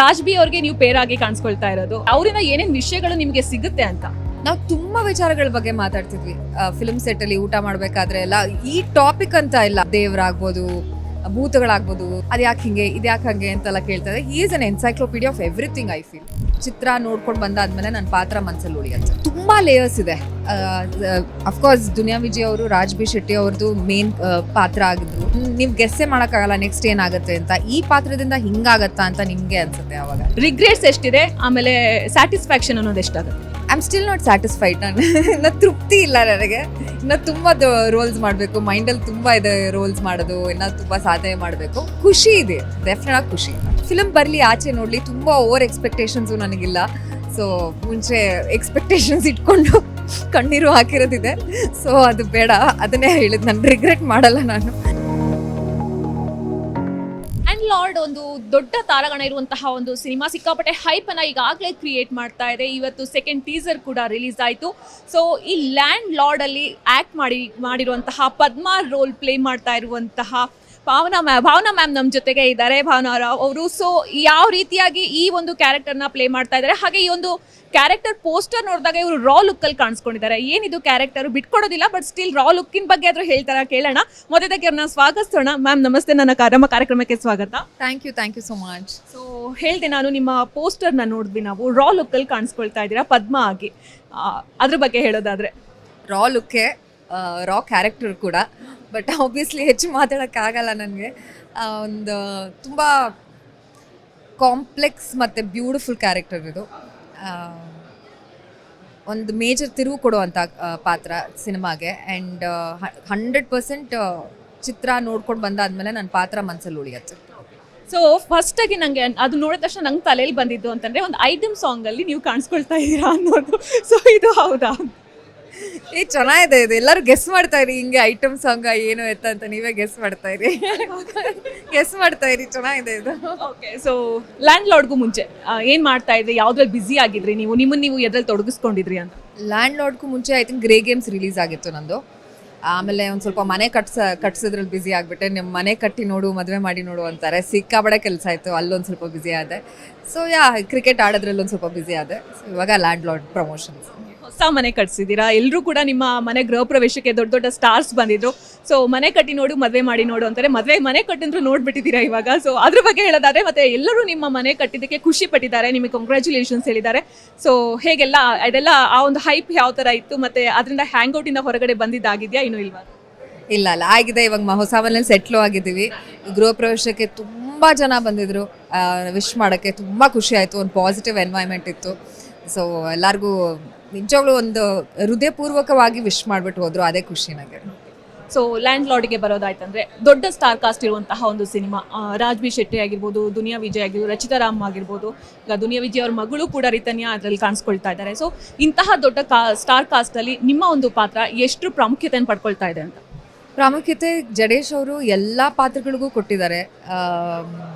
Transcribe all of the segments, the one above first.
Raj B ಅವ್ರಿಗೆ ನೀವು peer ಆಗಿ ಕಾಣಿಸ್ಕೊಳ್ತಾ ಇರೋದು, ಅವರಿಂದ ಏನೇನ್ ವಿಷಯಗಳು ನಿಮಗೆ ಸಿಗುತ್ತೆ ಅಂತ? ನಾವು ತುಂಬಾ ವಿಚಾರಗಳ ಬಗ್ಗೆ ಮಾತಾಡ್ತಿದ್ವಿ ಫಿಲ್ಮ್ ಸೆಟ್ ಅಲ್ಲಿ ಊಟ ಮಾಡ್ಬೇಕಾದ್ರೆ ಎಲ್ಲ. ಈ ಟಾಪಿಕ್ ಅಂತ ಇಲ್ಲ, ದೇವರಾಗ್ಬೋದು, ಭೂತಗಳಾಗ್ಬೋದು, ಅದ್ಯಾಕೆ ಹಿಂಗೆ ಇದ್ಯಾಕೆ ಹಂಗೆ ಅಂತೆಲ್ಲ ಕೇಳ್ತಾರೆ. He is an encyclopedia of everything. I feel ಚಿತ್ರ ನೋಡ್ಕೊಂಡು ಬಂದಾದ್ಮೇಲೆ ನನ್ನ ಪಾತ್ರ ಮನಸ್ಸಲ್ಲಿ ಉಳಿಯುತ್ತೆ. ತುಂಬಾ ಲೇಯರ್ಸ್ ಇದೆ. ಅಫ್ಕೋರ್ಸ್ ದುನಿಯಾ ವಿಜಯ್ ಅವರು, ರಾಜ್ ಬಿ ಶೆಟ್ಟಿ ಅವ್ರದ್ದು ಮೇನ್ ಪಾತ್ರ ಆಗಿದ್ರು. ನೀವು ಗೆಸ್ಸೇ ಮಾಡೋಕ್ಕಾಗಲ್ಲ ನೆಕ್ಸ್ಟ್ ಏನಾಗುತ್ತೆ ಅಂತ. ಈ ಪಾತ್ರದಿಂದ ಹಿಂಗಾಗತ್ತಾ ಅಂತ ನಿಮ್ಗೆ ಅನ್ಸುತ್ತೆ ಅವಾಗ. ರಿಗ್ರೆಟ್ಸ್ ಎಷ್ಟಿದೆ, ಆಮೇಲೆ ಸ್ಯಾಟಿಸ್ಫ್ಯಾಕ್ಷನ್ ಅನ್ನೋದು ಎಷ್ಟಾಗುತ್ತೆ? I am still not satisfied. ಇನ್ನು ತೃಪ್ತಿ ಇಲ್ಲ ನನಗೆ. ಇನ್ನು ತುಂಬ ರೋಲ್ಸ್ ಮಾಡಬೇಕು, ಮೈಂಡಲ್ಲಿ ತುಂಬ ಇದೆ ರೋಲ್ಸ್ ಮಾಡೋದು, ಇನ್ನು ತುಂಬ ಸಾಧನೆ ಮಾಡಬೇಕು. ಖುಷಿ ಇದೆ, ಡೆಫಿನೆಟ್ ಆಗಿ ಖುಷಿ. ಫಿಲ್ಮ್ ಬರಲಿ, ಆಚೆ ನೋಡಲಿ, ತುಂಬ ಓವರ್ ಎಕ್ಸ್ಪೆಕ್ಟೇಷನ್ಸು ನನಗಿಲ್ಲ. ಸೊ ಮುಂಚೆ ಎಕ್ಸ್ಪೆಕ್ಟೇಷನ್ಸ್ ಇಟ್ಕೊಂಡು ಕಣ್ಣೀರು ಹಾಕಿರೋದಿದೆ. ಸೊ ಅದು ಬೇಡ, ಅದನ್ನೇ ಹೇಳಿದ್ದು. ನಾನು ರಿಗ್ರೆಟ್ ಮಾಡಲ್ಲ ನಾನು. ಲ್ಯಾಂಡ್ ಲಾರ್ಡ್ ಒಂದು ದೊಡ್ಡ ತಾರಾಗಣ ಇರುವಂತಹ ಒಂದು ಸಿನಿಮಾ, ಸಿಕ್ಕಾಪಟ್ಟೆ ಹೈಪ್ ಅನ್ನ ಈಗಾಗಲೇ ಕ್ರಿಯೇಟ್ ಮಾಡ್ತಾ ಇದೆ. ಇವತ್ತು ಸೆಕೆಂಡ್ ಟೀಸರ್ ಕೂಡ ರಿಲೀಸ್ ಆಯಿತು. ಸೊ ಈ ಲ್ಯಾಂಡ್ ಲಾರ್ಡ್ ಅಲ್ಲಿ ಆಕ್ಟ್ ಮಾಡಿರುವಂತಹ ಪದ್ಮಾ ರೋಲ್ ಪ್ಲೇ ಮಾಡ್ತಾ ಇರುವಂತಹ ಭಾವನಾ ಮ್ಯಾಮ್ ನಮ್ಮ ಜೊತೆಗೆ ಇದ್ದಾರೆ. ಭಾವನಾ ಅವರು ಸೊ ಯಾವ ರೀತಿಯಾಗಿ ಈ ಒಂದು ಕ್ಯಾರೆಕ್ಟರ್ನ ಪ್ಲೇ ಮಾಡ್ತಾ ಇದ್ದಾರೆ, ಹಾಗೆ ಈ ಒಂದು ಕ್ಯಾರೆಕ್ಟರ್ ಪೋಸ್ಟರ್ ನೋಡಿದಾಗ ಇವರು ರಾ ಲುಕ್ಕಲ್ಲಿ ಕಾಣಿಸ್ಕೊಂಡಿದ್ದಾರೆ. ಏನಿದು ಕ್ಯಾರೆಕ್ಟರ್ ಬಿಟ್ಕೊಡೋದಿಲ್ಲ, ಬಟ್ ಸ್ಟಿಲ್ ರಾ ಲುಕ್ಕಿನ ಬಗ್ಗೆ ಆದರೂ ಹೇಳ್ತಾರ, ಕೇಳೋಣ. ಮೊದಲದಾಗಿ ಅವ್ರನ್ನ ಸ್ವಾಗತಿಸೋಣ. ಮ್ಯಾಮ್ ನಮಸ್ತೆ, ನನ್ನ ಕಾರ್ಯಕ್ರಮಕ್ಕೆ ಸ್ವಾಗತ. Thank you so much. So ಹೇಳಿದೆ, ನಾನು ನಿಮ್ಮ ಪೋಸ್ಟರ್ನ ನೋಡಿದ್ವಿ, ನಾವು ರಾ ಲುಕ್ಕಲ್ಲಿ ಕಾಣಿಸ್ಕೊಳ್ತಾ ಇದ್ದೀರಾ ಪದ್ಮಾ ಆಗಿ. ಅದ್ರ ಬಗ್ಗೆ ಹೇಳೋದಾದ್ರೆ ರಾ ಲುಕ್ಕೆ, ರಾ ಕ್ಯಾರೆಕ್ಟರ್ ಕೂಡ. ಬಟ್ ಆಬ್ವಿಯಸ್ಲಿ ಹೆಚ್ಚು ಮಾತಾಡೋಕ್ಕಾಗಲ್ಲ ನನಗೆ. ಒಂದು ತುಂಬ ಕಾಂಪ್ಲೆಕ್ಸ್ ಮತ್ತು ಬ್ಯೂಟಿಫುಲ್ ಕ್ಯಾರೆಕ್ಟರ್ ಇದು. ಒಂದು ಮೇಜರ್ ತಿರುವು ಕೊಡುವಂಥ ಪಾತ್ರ ಸಿನಿಮಾಗೆ. ಆ್ಯಂಡ್ 100% ಚಿತ್ರ ನೋಡ್ಕೊಂಡು ಬಂದಾದ್ಮೇಲೆ ನನ್ನ ಪಾತ್ರ ಮನಸ್ಸಲ್ಲಿ ಉಳಿಯುತ್ತೆ. ಸೊ ಫಸ್ಟಾಗಿ ನನಗೆ ಅದು ನೋಡಿದ ತಕ್ಷಣ ನಂಗೆ ತಲೆಯಲ್ಲಿ ಬಂದಿದ್ದು ಅಂತಂದರೆ, ಒಂದು ಐಟಮ್ ಸಾಂಗಲ್ಲಿ ನೀವು ಕಾಣಿಸ್ಕೊಳ್ತಾ ಇದ್ದೀರಾ ಅನ್ನೋದು. ಸೊ ಇದು ಹೌದಾ? ಚೆನ್ನಾಗಿದೆ ಇದು. ಎಲ್ಲರೂ ಗೆಸ್ ಮಾಡ್ತಾ ಇರಿ, ಹಿಂಗೆ ಐಟಮ್ ಸಾಂಗ್ ಏನು ಎತ್ತ ಅಂತ ನೀವೇ ಗೆಸ್ ಮಾಡ್ತಾ ಇರಿ. ಚೆನ್ನಾಗಿದೆ ಇದು. ಓಕೆ, ಸೊ ಲ್ಯಾಂಡ್ ಲಾರ್ಡ್ಗೂ ಮುಂಚೆ ಏನು ಮಾಡ್ತಾ ಇದ್ರಿ, ಯಾವುದ್ರಲ್ಲಿ ಬ್ಯುಸಿ ಆಗಿದ್ರಿ ನೀವು, ನೀವು ಎದ್ರಲ್ಲಿ ತೊಡಗಿಸ್ಕೊಂಡಿದ್ರಿ ಅಂತ? ಲ್ಯಾಂಡ್ ಲಾರ್ಡ್ಗೂ ಮುಂಚೆ I think Grey Games release ಆಗಿತ್ತು ನಂದು. ಆಮೇಲೆ ಒಂದು ಸ್ವಲ್ಪ ಮನೆ ಕಟ್ಸೋದ್ರಲ್ಲಿ ಬ್ಯುಸಿ ಆಗಿಬಿಟ್ಟೆ. ನಿಮ್ಮ ಮನೆ ಕಟ್ಟಿ ನೋಡು, ಮದುವೆ ಮಾಡಿ ನೋಡು ಅಂತಾರೆ. ಸಿಕ್ಕಾಬಡೆ ಕೆಲಸ ಆಯಿತು, ಅಲ್ಲೊಂದು ಸ್ವಲ್ಪ ಬ್ಯುಸಿ ಆದೆ. ಸೊ ಕ್ರಿಕೆಟ್ ಆಡೋದ್ರಲ್ಲಿ ಒಂದು ಸ್ವಲ್ಪ ಬ್ಯುಸಿ ಆದೆ. ಸೊ ಇವಾಗ ಲ್ಯಾಂಡ್ ಲಾರ್ಡ್ ಪ್ರಮೋಷನ್ಸ್. ಹೊಸ ಮನೆ ಕಟ್ಸಿದ್ದೀರಾ, ಎಲ್ಲರೂ ಕೂಡ ನಿಮ್ಮ ಮನೆ ಗೃಹ ಪ್ರವೇಶಕ್ಕೆ ದೊಡ್ಡ ದೊಡ್ಡ ಸ್ಟಾರ್ಸ್ ಬಂದಿದ್ರು. ಸೊ ಮನೆ ಕಟ್ಟಿ ನೋಡು, ಮದುವೆ ಮಾಡಿ ನೋಡು ಅಂತಾರೆ. ಮನೆ ಕಟ್ಟಿದ್ರು ನೋಡ್ಬಿಟ್ಟಿದ್ದೀರಾ ಇವಾಗ. ಸೊ ಅದ್ರ ಬಗ್ಗೆ ಹೇಳೋದಾದ್ರೆ, ಮತ್ತೆ ಎಲ್ಲರೂ ನಿಮ್ಮ ಮನೆ ಕಟ್ಟಿದ್ದಕ್ಕೆ ಖುಷಿ ಪಟ್ಟಿದ್ದಾರೆ, ನಿಮಗೆ ಕಂಗ್ರ್ಯಾಚುಲೇಷನ್ಸ್ ಹೇಳಿದ್ದಾರೆ. ಸೊ ಹೇಗೆಲ್ಲ ಅದೆಲ್ಲ ಆ ಒಂದು ಹೈಪ್ ಯಾವ ಥರ ಇತ್ತು, ಮತ್ತೆ ಅದರಿಂದ ಹ್ಯಾಂಗ್ಔಟಿಂದ ಹೊರಗಡೆ ಬಂದಿದ್ದಾಗಿದೆಯಾ ಇನ್ನೂ ಇಲ್ವಾ? ಇಲ್ಲ ಆಗಿದೆ. ಇವಾಗ ಹೊಸ ಮನೇಲಿ ಸೆಟ್ಲು ಆಗಿದ್ದೀವಿ. ಗೃಹ ಪ್ರವೇಶಕ್ಕೆ ತುಂಬ ಜನ ಬಂದಿದ್ರು ವಿಶ್ ಮಾಡೋಕ್ಕೆ. ತುಂಬ ಖುಷಿ ಆಯಿತು. ಒಂದು ಪಾಸಿಟಿವ್ ಎನ್ವೈರ್ಮೆಂಟ್ ಇತ್ತು. ಸೊ ಎಲ್ಲರಿಗೂ ನಿಜವಾಗ್ಲೂ ಒಂದು ಹೃದಯಪೂರ್ವಕವಾಗಿ ವಿಶ್ ಮಾಡಿಬಿಟ್ಟು ಹೋದ್ರು. ಅದೇ ಖುಷಿ ನನಗೆ. ಸೊ ಲ್ಯಾಂಡ್ ಲಾರ್ಡ್ಗೆ ಬರೋದಾಯ್ತಂದ್ರೆ, ದೊಡ್ಡ ಸ್ಟಾರ್ ಕಾಸ್ಟ್ ಇರುವಂತಹ ಒಂದು ಸಿನಿಮಾ. ರಾಜ್ ಬಿ ಶೆಟ್ಟಿ ಆಗಿರ್ಬೋದು, ದುನಿಯಾ ವಿಜಯ್ ಆಗಿರ್ಬೋದು, ರಚಿತಾ ರಾಮ್ ಆಗಿರ್ಬೋದು, ಈಗ ದುನಿಯಾ ವಿಜಯ್ ಅವ್ರ ಮಗಳು ಕೂಡ ರಿತನ್ಯಾ ಅದರಲ್ಲಿ ಕಾಣಿಸ್ಕೊಳ್ತಾ ಇದ್ದಾರೆ. ಸೊ ಇಂತಹ ದೊಡ್ಡ ಸ್ಟಾರ್ ಕಾಸ್ಟಲ್ಲಿ ನಿಮ್ಮ ಒಂದು ಪಾತ್ರ ಎಷ್ಟು ಪ್ರಾಮುಖ್ಯತೆಯನ್ನು ಪಡ್ಕೊಳ್ತಾ ಇದೆ ಅಂತ? ಪ್ರಾಮುಖ್ಯತೆ ಜಡೇಶ್ ಅವರು ಎಲ್ಲ ಪಾತ್ರಗಳಿಗೂ ಕೊಟ್ಟಿದ್ದಾರೆ.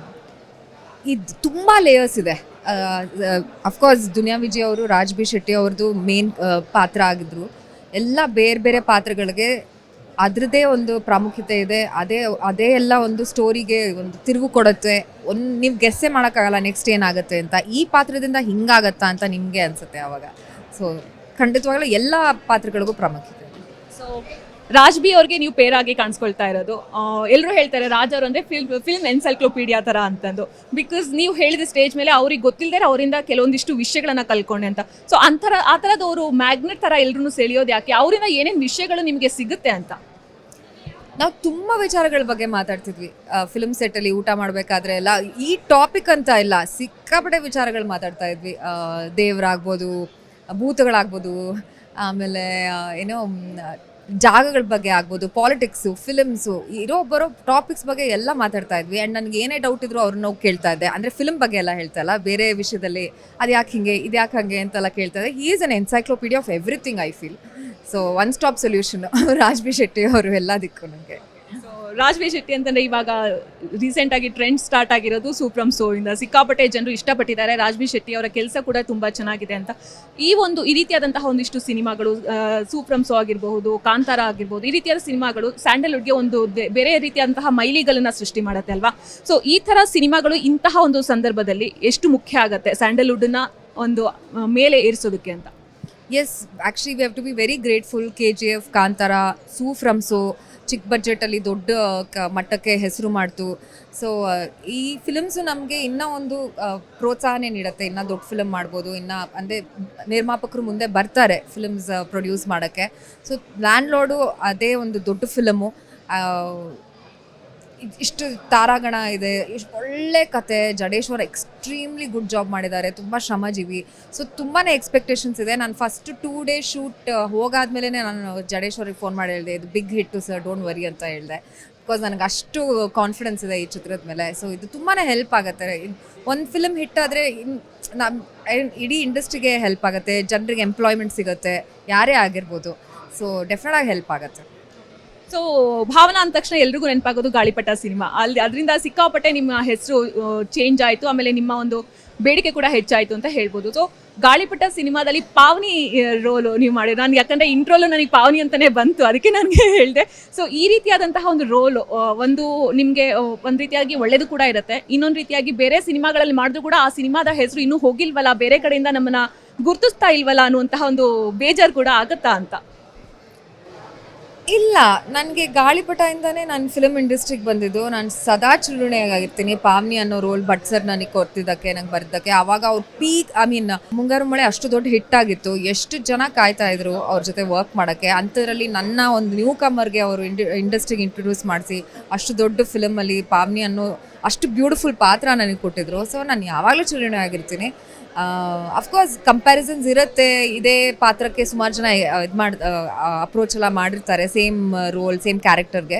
ಇದು ತುಂಬ ಲೇಯರ್ಸ್ ಇದೆ. ಅಫ್ಕೋರ್ಸ್ ದುನಿಯಾ ವಿಜಯ್ ಅವರು, ರಾಜ್ ಬಿ ಶೆಟ್ಟಿ ಅವ್ರದ್ದು ಮೇನ್ ಪಾತ್ರ ಆಗಿದ್ರು. ಎಲ್ಲ ಬೇರೆ ಬೇರೆ ಪಾತ್ರಗಳಿಗೆ ಅದರದ್ದೇ ಒಂದು ಪ್ರಾಮುಖ್ಯತೆ ಇದೆ. ಅದೇ ಎಲ್ಲ ಒಂದು ಸ್ಟೋರಿಗೆ ಒಂದು ತಿರುವು ಕೊಡುತ್ತೆ. ನೀವು ಗೆಸ್ಸೇ ಮಾಡೋಕ್ಕಾಗಲ್ಲ ನೆಕ್ಸ್ಟ್ ಏನಾಗುತ್ತೆ ಅಂತ. ಈ ಪಾತ್ರದಿಂದ ಹಿಂಗಾಗತ್ತಾ ಅಂತ ನಿಮಗೆ ಅನಿಸುತ್ತೆ ಆವಾಗ. ಸೊ ಖಂಡಿತವಾಗ್ಲೂ ಎಲ್ಲ ಪಾತ್ರಗಳಿಗೂ ಪ್ರಾಮುಖ್ಯತೆ ಇದೆ. ಸೊ ರಾಜ್ ಬಿ ಅವ್ರಿಗೆ ನೀವು ಪೇರ್ ಆಗಿ ಕಾಣಿಸ್ಕೊಳ್ತಾ ಇರೋದು, ಎಲ್ಲರೂ ಹೇಳ್ತಾರೆ ರಾಜ್ ಅವರು ಅಂದರೆ ಫಿಲ್ಮ್ ಎನ್ಸೈಕ್ಲೋಪೀಡಿಯಾ ಥರ ಅಂತಂದು. ಬಿಕಾಸ್ ನೀವು ಹೇಳಿದ ಸ್ಟೇಜ್ ಮೇಲೆ ಅವ್ರಿಗೆ ಗೊತ್ತಿಲ್ಲದೆ ಅವರಿಂದ ಕೆಲವೊಂದಿಷ್ಟು ವಿಷಯಗಳನ್ನು ಕಲ್ಕೊಂಡೆ ಅಂತ. ಸೊ ಆ ಥರದವರು ಮ್ಯಾಗ್ನೆಟ್ ಥರ ಎಲ್ಲರೂ ಸೆಳೆಯೋದು ಯಾಕೆ, ಅವರಿಂದ ಏನೇನು ವಿಷಯಗಳು ನಿಮಗೆ ಸಿಗುತ್ತೆ ಅಂತ? ನಾವು ತುಂಬ ವಿಚಾರಗಳ ಬಗ್ಗೆ ಮಾತಾಡ್ತಿದ್ವಿ ಫಿಲ್ಮ್ ಸೆಟ್ಟಲ್ಲಿ ಊಟ ಮಾಡಬೇಕಾದ್ರೆ ಎಲ್ಲ. ಈ ಟಾಪಿಕ್ ಅಂತ ಇಲ್ಲ, ಸಿಕ್ಕಾಪಟ್ಟೆ ವಿಚಾರಗಳು ಮಾತಾಡ್ತಾ ಇದ್ವಿ. ದೇವರಾಗ್ಬೋದು, ಭೂತಗಳಾಗ್ಬೋದು, ಆಮೇಲೆ ಏನೋ ಜಾಗಗಳ ಬಗ್ಗೆ ಆಗ್ಬೋದು, ಪಾಲಿಟಿಕ್ಸು, ಫಿಲ್ಮ್ಸು, ಬರೋ ಟಾಪಿಕ್ಸ್ ಬಗ್ಗೆ ಎಲ್ಲ ಮಾತಾಡ್ತಾ ಇದ್ವಿ. ಆ್ಯಂಡ್ ನನಗೆ ಏನೇ ಡೌಟ್ ಇದ್ರು ಅವ್ರನ್ನ ಹೋಗಿ ಕೇಳ್ತಾ ಇದ್ದೆ. ಅಂದರೆ ಫಿಲ್ಮ್ ಬಗ್ಗೆ ಎಲ್ಲ ಹೇಳ್ತಾ ಇಲ್ಲ, ಬೇರೆ ವಿಷಯದಲ್ಲಿ ಅದು ಯಾಕೆ ಹಿಂಗೆ ಇದ್ಯಾಕೆ ಹಾಗೆ ಅಂತೆಲ್ಲ ಕೇಳ್ತಾ ಇದ್ದೆ. ಹಿ is an encyclopedia of everything I feel. So one stop solution Raj B Shetty ಅವರು ಎಲ್ಲದಕ್ಕೂ ನನಗೆ. ಸೊ ರಾಜ್ವಿ ಶೆಟ್ಟಿ ಅಂತಂದರೆ ಇವಾಗ ರೀಸೆಂಟಾಗಿ ಟ್ರೆಂಡ್ ಸ್ಟಾರ್ಟ್ ಆಗಿರೋದು ಸೂಪ್ರಮ್ ಸೋ ಇಂದ ಸಿಕ್ಕಾಪಟ್ಟೆ ಜನರು ಇಷ್ಟಪಟ್ಟಿದ್ದಾರೆ. ರಾಜ್ವಿ ಶೆಟ್ಟಿ ಅವರ ಕೆಲಸ ಕೂಡ ತುಂಬ ಚೆನ್ನಾಗಿದೆ ಅಂತ ಈ ರೀತಿಯಾದಂತಹ ಒಂದಿಷ್ಟು ಸಿನಿಮಾಗಳು ಸೂಪ್ರಮ್ ಸೋ ಆಗಿರಬಹುದು, ಕಾಂತಾರ ಆಗಿರ್ಬೋದು, ಈ ರೀತಿಯಾದ ಸಿನಿಮಾಗಳು ಸ್ಯಾಂಡಲ್ವುಡ್ಗೆ ಒಂದು ಬೇರೆ ರೀತಿಯಾದಂತಹ ಮೈಲಿಗಲನ್ನು ಸೃಷ್ಟಿ ಮಾಡುತ್ತೆ ಅಲ್ವಾ. ಸೊ ಈ ಥರ ಸಿನಿಮಾಗಳು ಇಂತಹ ಒಂದು ಸಂದರ್ಭದಲ್ಲಿ ಎಷ್ಟು ಮುಖ್ಯ ಆಗುತ್ತೆ ಸ್ಯಾಂಡಲ್ವುಡ್ನ ಒಂದು ಮೇಲೆ ಏರಿಸೋದಕ್ಕೆ ಅಂತ? Yes, actually we have to be very grateful. KGF, Kantara, Su From So ಚಿಕ್ಕ ಬಡ್ಜೆಟಲ್ಲಿ ದೊಡ್ಡ ಮಟ್ಟಕ್ಕೆ ಹೆಸರು ಮಾಡ್ತು. ಸೊ ಈ ಫಿಲಮ್ಸು ನಮಗೆ ಇನ್ನೂ ಒಂದು ಪ್ರೋತ್ಸಾಹನೇ ನೀಡುತ್ತೆ. ಇನ್ನೂ ದೊಡ್ಡ ಫಿಲಮ್ ಮಾಡ್ಬೋದು, ಇನ್ನೂ ಅಂದರೆ ನಿರ್ಮಾಪಕರು ಮುಂದೆ ಬರ್ತಾರೆ ಫಿಲಮ್ಸ್ ಪ್ರೊಡ್ಯೂಸ್ ಮಾಡೋಕ್ಕೆ. ಸೊ ಲ್ಯಾಂಡ್ ಲಾರ್ಡು ಅದೇ ಒಂದು ದೊಡ್ಡ ಫಿಲಮು. ಇಷ್ಟು ತಾರಾಗಣ ಇದೆ, ಇಷ್ಟು ಒಳ್ಳೆ ಕತೆ. ಜಡೇಶ್ವರ್ ಎಕ್ಸ್ಟ್ರೀಮ್ಲಿ ಗುಡ್ ಜಾಬ್ ಮಾಡಿದ್ದಾರೆ, ತುಂಬ ಶ್ರಮಜೀವಿ. ಸೊ ತುಂಬಾ ಎಕ್ಸ್ಪೆಕ್ಟೇಷನ್ಸ್ ಇದೆ. ನಾನು ಫಸ್ಟ್ 2 days ಶೂಟ್ ಹೋಗಾದ್ಮೇಲೆ ನಾನು ಜಡೇಶ್ವರಿಗೆ ಫೋನ್ ಮಾಡಿ ಹೇಳಿದೆ, ಇದು ಬಿಗ್ ಹಿಟ್ಟು ಸರ್, ಡೋಂಟ್ ವರಿ ಅಂತ ಹೇಳಿದೆ. ಬಿಕಾಸ್ ನನಗೆ ಅಷ್ಟು ಕಾನ್ಫಿಡೆನ್ಸ್ ಇದೆ ಈ ಚಿತ್ರದ ಮೇಲೆ. ಸೊ ಇದು ತುಂಬಾ ಹೆಲ್ಪ್ ಆಗುತ್ತೆ. ಒಂದು ಫಿಲ್ಮ್ ಹಿಟ್ ಆದರೆ ಇಡೀ ಇಂಡಸ್ಟ್ರಿಗೆ ಹೆಲ್ಪ್ ಆಗುತ್ತೆ, ಜನರಿಗೆ ಎಂಪ್ಲಾಯ್ಮೆಂಟ್ ಸಿಗುತ್ತೆ, ಯಾರೇ ಆಗಿರ್ಬೋದು. ಸೊ ಡೆಫಿನೆಟಾಗಿ ಹೆಲ್ಪ್ ಆಗುತ್ತೆ. ಸೊ ಭಾವನಾ ಅಂದ ತಕ್ಷಣ ಎಲ್ರಿಗೂ ನೆನಪಾಗೋದು ಗಾಳಿಪಟ ಸಿನಿಮಾ. ಅದರಿಂದ ಸಿಕ್ಕಾಪಟ್ಟೆ ನಿಮ್ಮ ಹೆಸರು ಚೇಂಜ್ ಆಯಿತು, ಆಮೇಲೆ ನಿಮ್ಮ ಒಂದು ಬೇಡಿಕೆ ಕೂಡ ಹೆಚ್ಚಾಯಿತು ಅಂತ ಹೇಳ್ಬೋದು. ಸೊ ಗಾಳಿಪಟ ಸಿನಿಮಾದಲ್ಲಿ ಪಾವನಿ ರೋಲು ನೀವು ಮಾಡಿದ್ರು. ನಾನು ಯಾಕಂದರೆ ಇಂಟ್ರೋಲು ನನಗೆ ಪಾವನಿ ಅಂತಲೇ ಬಂತು, ಅದಕ್ಕೆ ನನಗೆ ಹೇಳಿದೆ. ಸೊ ಈ ರೀತಿಯಾದಂತಹ ಒಂದು ರೋಲು ಒಂದು ನಿಮಗೆ ಒಂದು ರೀತಿಯಾಗಿ ಒಳ್ಳೆಯದು ಕೂಡ ಇರುತ್ತೆ, ಇನ್ನೊಂದು ರೀತಿಯಾಗಿ ಬೇರೆ ಸಿನಿಮಾಗಳಲ್ಲಿ ಮಾಡಿದ್ರು ಕೂಡ ಆ ಸಿನಿಮಾದ ಹೆಸರು ಇನ್ನೂ ಹೋಗಿಲ್ವಲ್ಲ, ಬೇರೆ ಕಡೆಯಿಂದ ನಮ್ಮನ್ನು ಗುರುತಿಸ್ತಾ ಇಲ್ವಲ್ಲ ಅನ್ನುವಂತಹ ಒಂದು ಬೇಜಾರು ಕೂಡ ಆಗುತ್ತಾ ಅಂತ? ಇಲ್ಲ, ನನಗೆ ಗಾಳಿಪಟದಿಂದನೇ ನಾನು ಫಿಲಮ್ ಇಂಡಸ್ಟ್ರಿಗೆ ಬಂದಿದ್ದು. ನಾನು ಸದಾ ಚಿರುಣಿಯಾಗಿರ್ತೀನಿ. ಪಾವನಿ ಅನ್ನೋ ರೋಲ್ ಭಟ್ ಸರ್ ನನಗೆ ಕೊಡ್ತಿದ್ದಕ್ಕೆ, ನಂಗೆ ಬರ್ದಕ್ಕೆ. ಆವಾಗ ಅವ್ರ ಪೀಕ್, ಮುಂಗಾರು ಮಳೆ ಅಷ್ಟು ದೊಡ್ಡ ಹಿಟ್ ಆಗಿತ್ತು. ಎಷ್ಟು ಜನ ಕಾಯ್ತಾ ಇದ್ರು ಅವ್ರ ಜೊತೆ ವರ್ಕ್ ಮಾಡೋಕ್ಕೆ. ಅಂಥದ್ರಲ್ಲಿ ನನ್ನ ಒಂದು ನ್ಯೂ ಕಮರ್ಗೆ ಅವರು ಇಂಡಸ್ಟ್ರಿಗೆ ಇಂಟ್ರೊಡ್ಯೂಸ್ ಮಾಡಿಸಿ ಅಷ್ಟು ದೊಡ್ಡ ಫಿಲಮಲ್ಲಿ ಪಾವನಿ ಅನ್ನೋ ಅಷ್ಟು ಬ್ಯೂಟಿಫುಲ್ ಪಾತ್ರ ನನಗೆ ಕೊಟ್ಟಿದ್ರು. ಸೊ ನಾನು ಯಾವಾಗಲೂ ಚಿರುಣಿಯಾಗಿರ್ತೀನಿ. ಅಫ್ಕೋರ್ಸ್ ಕಂಪ್ಯಾರಿಸನ್ಸ್ ಇರುತ್ತೆ. ಇದೇ ಪಾತ್ರಕ್ಕೆ ಸುಮಾರು ಜನ ಅಪ್ರೋಚ್ ಎಲ್ಲ ಮಾಡಿರ್ತಾರೆ, ಸೇಮ್ ರೋಲ್ ಸೇಮ್ ಕ್ಯಾರೆಕ್ಟರ್ಗೆ.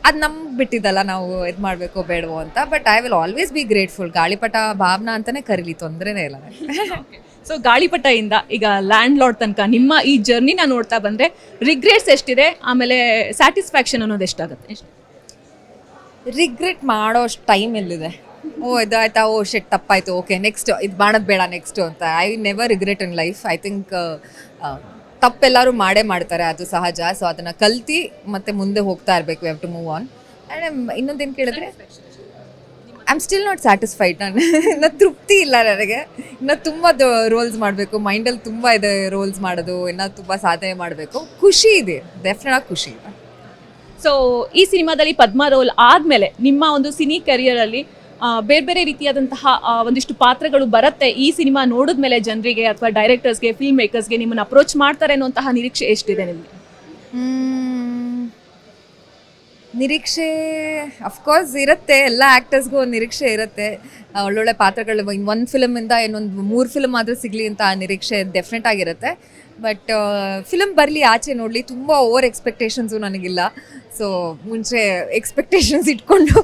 ಅದು ನಮ್ಗೆ ಬಿಟ್ಟಿದ್ದಲ್ಲ, ನಾವು ಇದು ಮಾಡಬೇಕೋ ಬೇಡವೋ ಅಂತ. But I will always be grateful. ಗಾಳಿಪಟ ಭಾವನಾ ಅಂತಲೇ ಕರೀಲಿ, ತೊಂದರೆನೇ ಇಲ್ಲ ನನಗೆ. ಸೊ ಗಾಳಿಪಟದಿಂದ ಈಗ ಲ್ಯಾಂಡ್ ಲಾರ್ಡ್ ತನಕ ನಿಮ್ಮ ಈ ಜರ್ನಿನ ನೋಡ್ತಾ ಬಂದರೆ ರಿಗ್ರೆಟ್ಸ್ ಎಷ್ಟಿದೆ, ಆಮೇಲೆ ಸ್ಯಾಟಿಸ್ಫ್ಯಾಕ್ಷನ್ ಅನ್ನೋದು ಎಷ್ಟಾಗುತ್ತೆ? ರಿಗ್ರೆಟ್ ಮಾಡೋಷ್ಟು ಟೈಮ್ ಎಲ್ಲಿದೆ? ಇದಾಯ್ತಾ, ಶೆಟ್ ತಪ್ಪಾಯಿತು, ಓಕೆ ನೆಕ್ಸ್ಟ್ ಇದು ಮಾಡೋದು ಬೇಡ ನೆಕ್ಸ್ಟು ಅಂತ. I never regret in life. I think ತಪ್ಪೆಲ್ಲರೂ ಮಾಡ್ತಾರೆ, ಅದು ಸಹಜ. ಸೊ ಅದನ್ನು ಕಲ್ತು ಮತ್ತೆ ಮುಂದೆ ಹೋಗ್ತಾ ಇರಬೇಕು. We have to move on. And ಇನ್ನೊಂದೇನು ಕೇಳಿದ್ರೆ, I am still not satisfied. ಇನ್ನು ತೃಪ್ತಿ ಇಲ್ಲ ನನಗೆ. ಇನ್ನು ತುಂಬ ರೋಲ್ಸ್ ಮಾಡಬೇಕು, ಮೈಂಡಲ್ಲಿ ತುಂಬ ಇದೆ ರೋಲ್ಸ್ ಮಾಡೋದು, ಇನ್ನೂ ತುಂಬ ಸಾಧನೆ ಮಾಡಬೇಕು. ಖುಷಿ ಇದೆ, ಡೆಫಿನೆಟಾಗಿ ಖುಷಿ ಇದೆ. ಸೊ ಈ ಸಿನಿಮಾದಲ್ಲಿ ಪದ್ಮ ರೋಲ್ ಆದಮೇಲೆ ನಿಮ್ಮ ಒಂದು ಸಿನಿ ಕರಿಯರಲ್ಲಿ ಬೇರೆ ಬೇರೆ ರೀತಿಯಾದಂತಹ ಒಂದಿಷ್ಟು ಪಾತ್ರಗಳು ಬರುತ್ತೆ ಈ ಸಿನಿಮಾ ನೋಡಿದ್ಮೇಲೆ ಜನರಿಗೆ ಅಥವಾ ಡೈರೆಕ್ಟರ್ಸ್ಗೆ, ಫಿಲ್ಮ್ ಮೇಕರ್ಸ್ಗೆ ನಿಮ್ಮನ್ನು ಅಪ್ರೋಚ್ ಮಾಡ್ತಾರೆ ಅನ್ನುವಂತಹ ನಿರೀಕ್ಷೆ ಎಷ್ಟಿದೆ ನಿಮಗೆ? ನಿರೀಕ್ಷೆ ಅಫ್ಕೋರ್ಸ್ ಇರುತ್ತೆ, ಎಲ್ಲ ಆ್ಯಕ್ಟರ್ಸ್ಗೂ ಒಂದು ನಿರೀಕ್ಷೆ ಇರುತ್ತೆ. ಒಳ್ಳೊಳ್ಳೆ ಪಾತ್ರಗಳು ಒಂದು ಫಿಲಮಿಂದ ಇನ್ನೊಂದು 3 ಫಿಲಮ್ ಆದರೂ ಸಿಗಲಿ ಅಂತ ಆ ನಿರೀಕ್ಷೆ ಡೆಫಿನೆಟ್ ಆಗಿರುತ್ತೆ. ಬಟ್ ಫಿಲಮ್ ಬರಲಿ, ಆಚೆ ನೋಡಲಿ. ತುಂಬ ಓವರ್ ಎಕ್ಸ್ಪೆಕ್ಟೇಷನ್ಸು ನನಗಿಲ್ಲ. ಸೊ ಮುಂಚೆ ಎಕ್ಸ್ಪೆಕ್ಟೇಷನ್ಸ್ ಇಟ್ಕೊಂಡು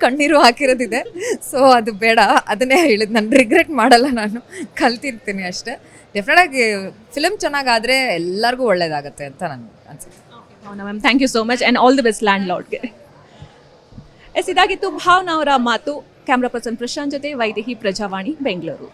ಕಣ್ಣೀರು ಹಾಕಿರೋದಿದೆ. ಸೊ ಅದು ಬೇಡ, ಅದನ್ನೇ ಹೇಳಿದ್ದು. ನಾನು ರಿಗ್ರೆಟ್ ಮಾಡಲ್ಲ, ನಾನು ಕಲ್ತಿರ್ತೀನಿ ಅಷ್ಟೇ. ಡೆಫಿನೆಟಾಗಿ ಫಿಲಮ್ ಚೆನ್ನಾಗಾದರೆ ಎಲ್ಲರಿಗೂ ಒಳ್ಳೇದಾಗುತ್ತೆ ಅಂತ ನನಗೆ ಅನಿಸುತ್ತೆ. Bhavana ma'am, thank you so much and all the best land ಲಾರ್ಡ್ಗೆ. ಇದಾಗಿತ್ತು ಭಾವನಾ ಅವರ ಮಾತು. ಕ್ಯಾಮ್ರಾ ಪರ್ಸನ್ ಪ್ರಶಾಂತ್ ಜೊತೆ ವೈದೇಹಿ, ಪ್ರಜಾವಾಣಿ, ಬೆಂಗಳೂರು.